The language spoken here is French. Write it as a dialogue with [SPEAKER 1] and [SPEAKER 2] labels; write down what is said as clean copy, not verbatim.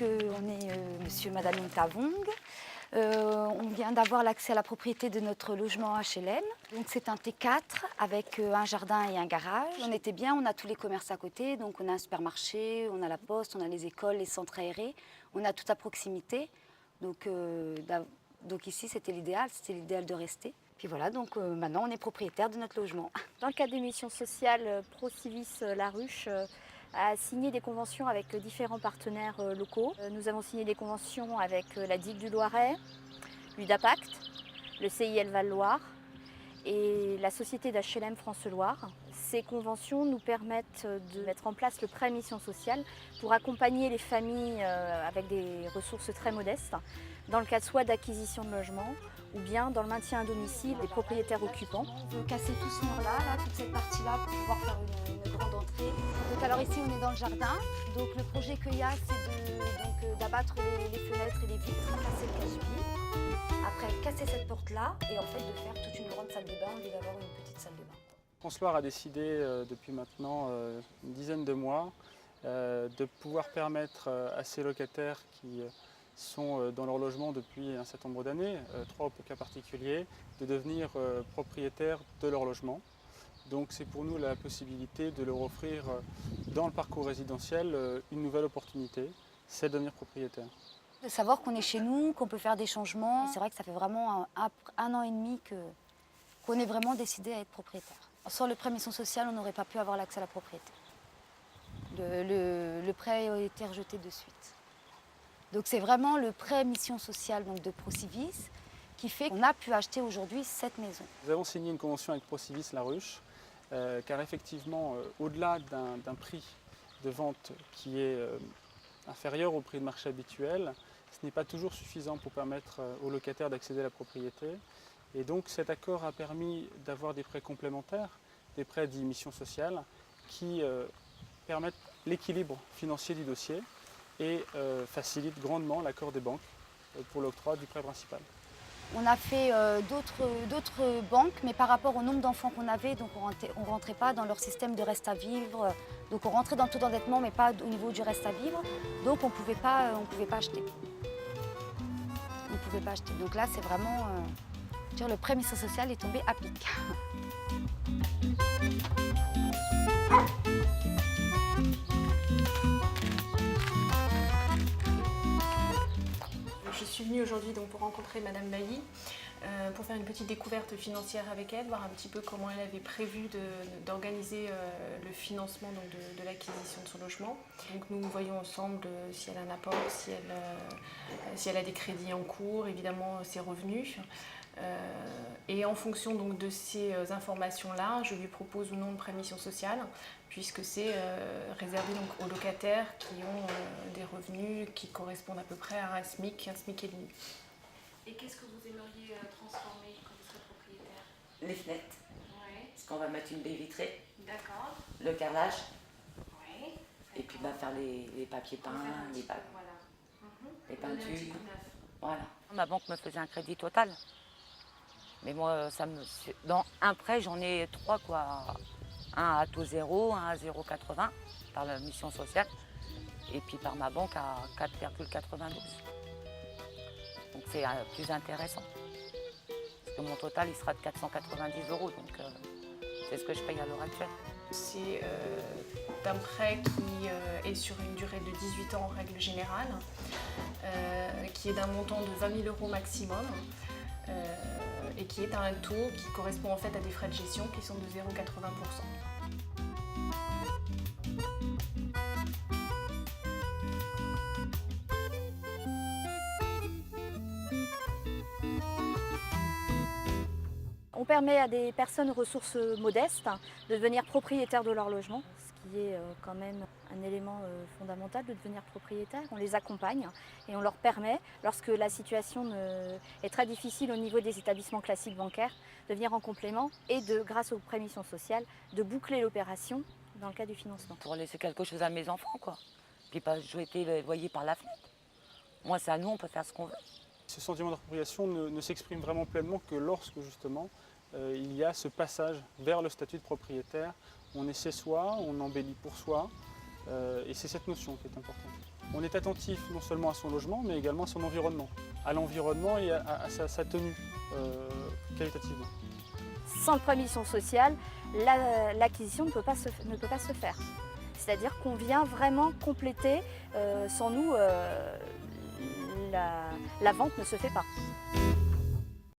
[SPEAKER 1] on est monsieur et madame Intavong. On vient d'avoir l'accès à la propriété de notre logement HLM. Donc c'est un T4 avec un jardin et un garage. On était bien, on a tous les commerces à côté, donc on a un supermarché, on a la poste, on a les écoles, les centres aérés, on a tout à proximité. Donc ici c'était l'idéal de rester. Puis voilà, donc maintenant on est propriétaire de notre logement.
[SPEAKER 2] Dans le cadre des missions sociales, ProCivis La Ruche a signé des conventions avec différents partenaires locaux. Nous avons signé des conventions avec la Digue du Loiret, l'UDAPACT, le CIL Val-Loire et la société d'HLM France-Loire. Ces conventions nous permettent de mettre en place le prêt mission sociale pour accompagner les familles avec des ressources très modestes dans le cadre soit d'acquisition de logement ou bien dans le maintien à domicile des propriétaires occupants.
[SPEAKER 1] On veut casser tout ce mur-là, toute cette partie-là pour pouvoir faire une grande entrée. Donc alors ici on est dans le jardin. Donc le projet qu'il y a c'est d'abattre les fenêtres et les vitres, casser le casse-pied. Après casser cette porte-là et en fait de faire toute une grande salle de bain au lieu d'avoir une petite salle de bain.
[SPEAKER 3] France-Loire a décidé depuis maintenant une dizaine de mois de pouvoir permettre à ces locataires qui sont dans leur logement depuis un certain nombre d'années, 3 cas particuliers, de devenir propriétaires de leur logement. Donc c'est pour nous la possibilité de leur offrir dans le parcours résidentiel une nouvelle opportunité, c'est de devenir propriétaire.
[SPEAKER 1] De savoir qu'on est chez nous, qu'on peut faire des changements. C'est vrai que ça fait vraiment un an et demi qu'on est vraiment décidé à être propriétaire. Sans le prêt mission sociale, on n'aurait pas pu avoir l'accès à la propriété. Le prêt a été rejeté de suite. Donc c'est vraiment le prêt mission sociale donc de ProCivis qui fait qu'on a pu acheter aujourd'hui cette maison.
[SPEAKER 3] Nous avons signé une convention avec ProCivis La Ruche, car effectivement, au-delà d'un prix de vente qui est inférieur au prix de marché habituel, ce n'est pas toujours suffisant pour permettre aux locataires d'accéder à la propriété. Et donc cet accord a permis d'avoir des prêts complémentaires, des prêts dits mission sociale, qui permettent l'équilibre financier du dossier et facilitent grandement l'accord des banques pour l'octroi du prêt principal.
[SPEAKER 1] On a fait d'autres banques, mais par rapport au nombre d'enfants qu'on avait, donc on ne rentrait pas dans leur système de reste à vivre. Donc on rentrait dans le taux d'endettement, mais pas au niveau du reste à vivre. Donc on ne pouvait pas acheter. On ne pouvait pas acheter. Donc là, c'est vraiment... le prêt mission sociale est tombé à pic.
[SPEAKER 4] Je suis venue aujourd'hui pour rencontrer Madame Bailly, pour faire une petite découverte financière avec elle, voir un petit peu comment elle avait prévu d'organiser le financement de l'acquisition de son logement. Donc nous voyons ensemble si elle a un apport, si elle a des crédits en cours, évidemment ses revenus. Et en fonction donc, de ces informations-là, je lui propose ou non le prêt mission sociale, puisque c'est réservé donc, aux locataires qui ont des revenus qui correspondent à peu près à un SMIC et demi. Et qu'est-ce que vous aimeriez transformer quand vous serez propriétaire?
[SPEAKER 5] Les fenêtres,
[SPEAKER 4] Ouais.
[SPEAKER 5] parce qu'on va mettre une baie vitrée,
[SPEAKER 4] D'accord.
[SPEAKER 5] le carrelage,
[SPEAKER 4] Ouais.
[SPEAKER 5] et puis faire les papiers peints, les peintures. Voilà.
[SPEAKER 6] Ma banque me faisait un crédit total. Mais moi, dans un prêt, j'en ai 3, quoi. Un à taux 0, un à 0,80 par la mission sociale, et puis par ma banque à 4,92. Donc c'est plus intéressant. Parce que mon total, il sera de 490 €, donc c'est ce que je paye à l'heure actuelle.
[SPEAKER 4] C'est un prêt qui est sur une durée de 18 ans en règle générale, qui est d'un montant de 20 000 € maximum. Et qui est à un taux qui correspond en fait à des frais de gestion qui sont de 0,80%.
[SPEAKER 2] On permet à des personnes aux ressources modestes de devenir propriétaires de leur logement, ce qui est quand même un élément fondamental de devenir propriétaire. On les accompagne et on leur permet, lorsque la situation est très difficile au niveau des établissements classiques bancaires, de venir en complément et grâce aux prêts mission sociale, de boucler l'opération dans le cas du financement.
[SPEAKER 6] Pour laisser quelque chose à mes enfants, quoi. Puis pas jeter les loyers par la fenêtre. Moi, c'est à nous, on peut faire ce qu'on veut.
[SPEAKER 3] Ce sentiment d'appropriation ne s'exprime vraiment pleinement que lorsque justement il y a ce passage vers le statut de propriétaire. On est chez soi, on embellit pour soi Et c'est cette notion qui est importante. On est attentif non seulement à son logement, mais également à son environnement, et à sa tenue qualitativement.
[SPEAKER 2] Sans le prêt mission sociale, l'acquisition ne peut pas se faire. C'est-à-dire qu'on vient vraiment compléter, sans nous, la vente ne se fait pas.